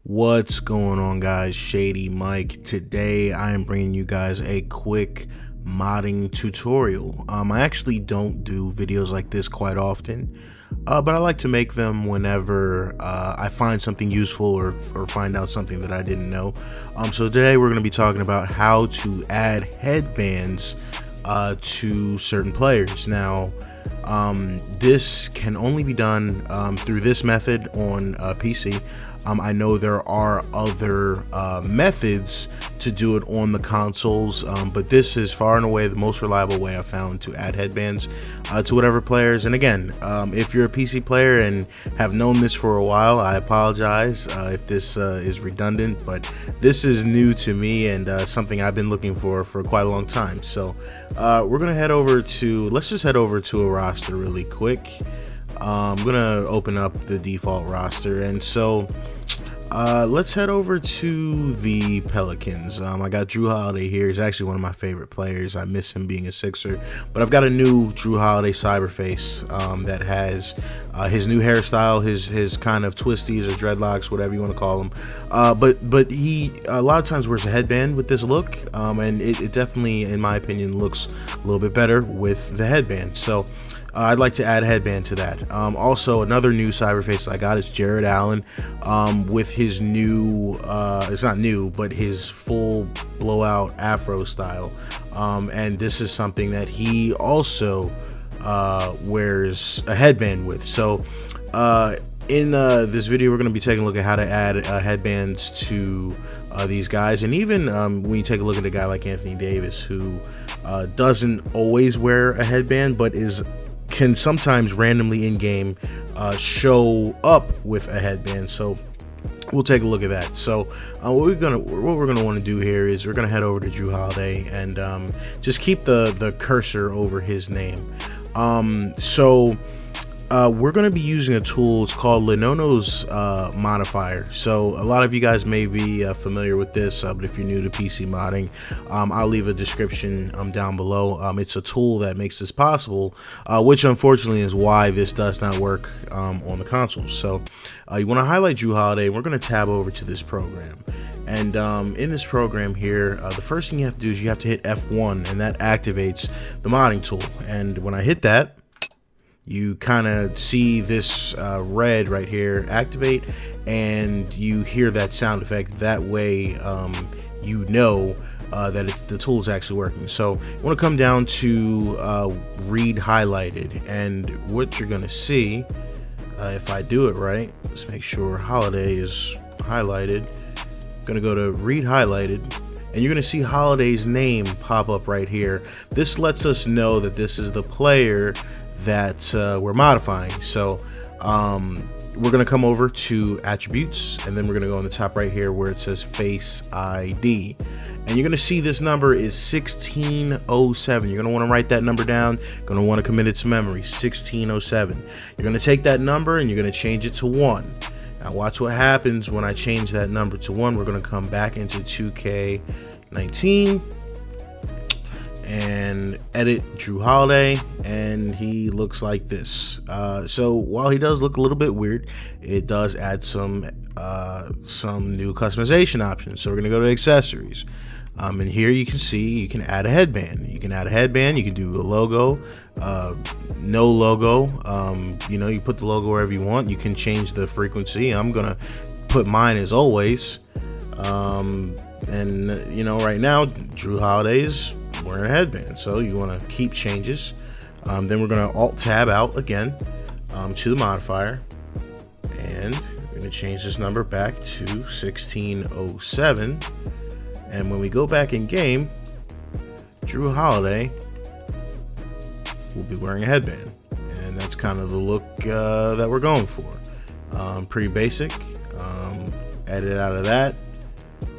What's going on, guys? Shady Mike. Today I am bringing you guys a quick modding tutorial. I actually don't do videos like this quite often, but I like to make them whenever I find something useful or find out something that I didn't know. So today we're going to be talking about how to add headbands to certain players. Now, this can only be done through this method on PC. I know there are other methods to do it on the consoles, but this is far and away the most reliable way I've found to add headbands to whatever players. And again, if you're a PC player and have known this for a while, I apologize if this is redundant, but this is new to me and something I've been looking for quite a long time. So we're gonna head over to, let's just head over to a roster really quick. I'm gonna open up the default roster, and so let's head over to the Pelicans. I got Drew Holiday here. He's actually one of my favorite players. I miss him being a Sixer, but I've got a new Drew Holiday cyberface that has his new hairstyle, his kind of twisties or dreadlocks, whatever you want to call them. But he a lot of times wears a headband with this look, and it definitely, in my opinion, looks a little bit better with the headband. So I'd like to add a headband to that. Also, another new cyberface I got is Jared Allen with his new, it's not new, but his full blowout afro style. And this is something that he also wears a headband with. So in this video, we're going to be taking a look at how to add headbands to these guys. And even when you take a look at a guy like Anthony Davis, who doesn't always wear a headband, but can sometimes randomly in game show up with a headband. So we'll take a look at that. So what we're gonna want to do here is we're gonna head over to Drew Holiday and just keep the cursor over his name. We're going to be using a tool. It's called Lenono's modifier. So a lot of you guys may be familiar with this, but if you're new to PC modding, I'll leave a description down below. It's a tool that makes this possible, which unfortunately is why this does not work on the consoles. So you want to highlight Drew Holiday. We're going to tab over to this program. And in this program here, the first thing you have to do is you have to hit F1, and that activates the modding tool. And when I hit that, you kind of see this red right here activate, and you hear that sound effect. That way you know that the tool is actually working. So you want to come down to read highlighted, and what you're going to see, if I do it right, let's make sure Holiday is highlighted. Going to go to read highlighted, and you're going to see Holiday's name pop up right here. This lets us know that this is the player that we're modifying. So we're going to come over to attributes, and then we're going to go on the top right here where it says face ID, and you're going to see this number is 1607. You're going to want to write that number down. Going to want to commit it to memory. 1607. You're going to take that number and you're going to change it to 1. Now watch what happens when I change that number to 1. We're going to come back into 2K19 and edit Drew Holiday, and he looks like this. So while he does look a little bit weird, it does add some new customization options. So we're gonna go to accessories, and here you can see you can add a headband. You can add a headband. You can do a logo, no logo. You put the logo wherever you want. You can change the frequency. I'm gonna put mine as always, and right now Drew Holiday is wearing a headband, so you want to keep changes. Then we're going to alt tab out again to the modifier, and we're going to change this number back to 1607. And when we go back in game, Drew Holiday will be wearing a headband, and that's kind of the look that we're going for. Pretty basic. Edit out of that,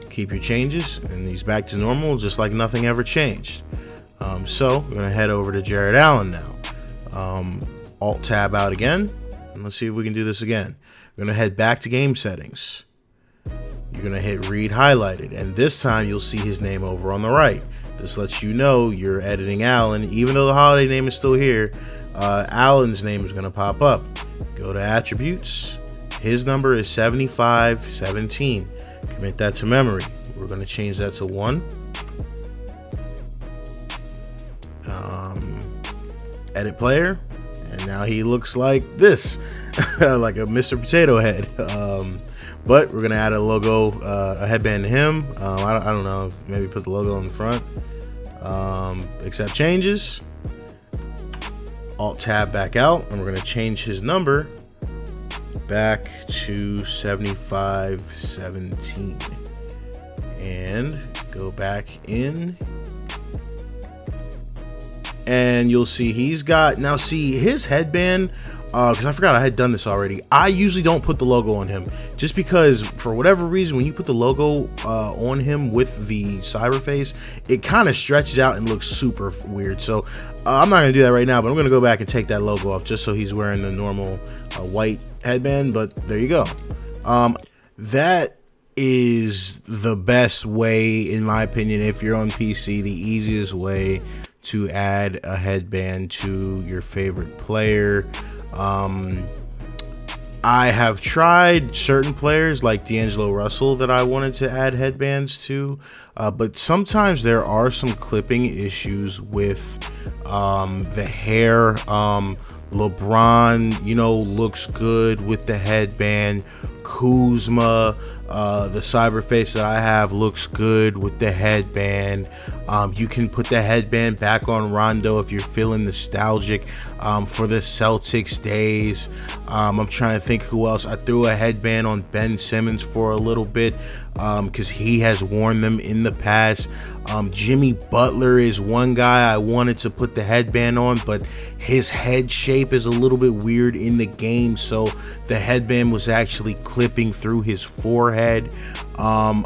keep your changes, and he's back to normal, just like nothing ever changed. So we're going to head over to Jared Allen now. Alt tab out again, and let's see if we can do this again. We're going to head back to game settings. You're going to hit read highlighted, and this time you'll see his name over on the right. This lets you know you're editing Allen. Even though the Holiday name is still here, Allen's name is going to pop up. Go to attributes, His number is 7517. Commit that to memory. We're going to change that to 1. Edit player, and now he looks like this, like a Mr. Potato Head. But we're gonna add a logo, a headband to him. I don't know, maybe put the logo in the front. Accept changes. Alt tab back out, and we're gonna change his number back to 7517, and go back in. And you'll see he's got, now see his headband, because I forgot I had done this already. I usually don't put the logo on him, just because for whatever reason, when you put the logo on him with the cyber face, it kind of stretches out and looks super weird. So I'm not gonna do that right now, but I'm gonna go back and take that logo off just so he's wearing the normal white headband. But there you go. That is the best way, in my opinion, if you're on PC, the easiest way to add a headband to your favorite player. I have tried certain players like D'Angelo Russell that I wanted to add headbands to, but sometimes there are some clipping issues with the hair. LeBron, you know, looks good with the headband. Kuzma, the cyber face that I have, looks good with the headband. You can put the headband back on Rondo if you're feeling nostalgic for the Celtics days. I'm trying to think who else. I threw a headband on Ben Simmons for a little bit because he has worn them in the past. Jimmy Butler is one guy I wanted to put the headband on, but his head shape is a little bit weird in the game, so the headband was actually clipping through his forehead. I'm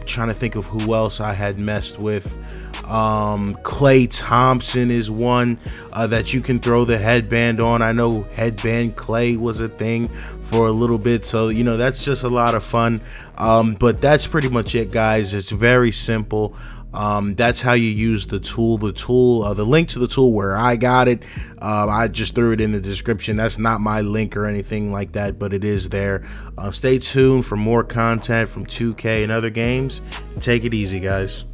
trying to think of who else I had messed with. Klay Thompson is one that you can throw the headband on. I know headband Klay was a thing for a little bit, so you know, that's just a lot of fun. But that's pretty much it, guys. It's very simple. That's how you use the tool. The link to the tool where I got it, I just threw it in the description. That's not my link or anything like that, but it is there. Stay tuned for more content from 2K and other games. Take it easy, guys.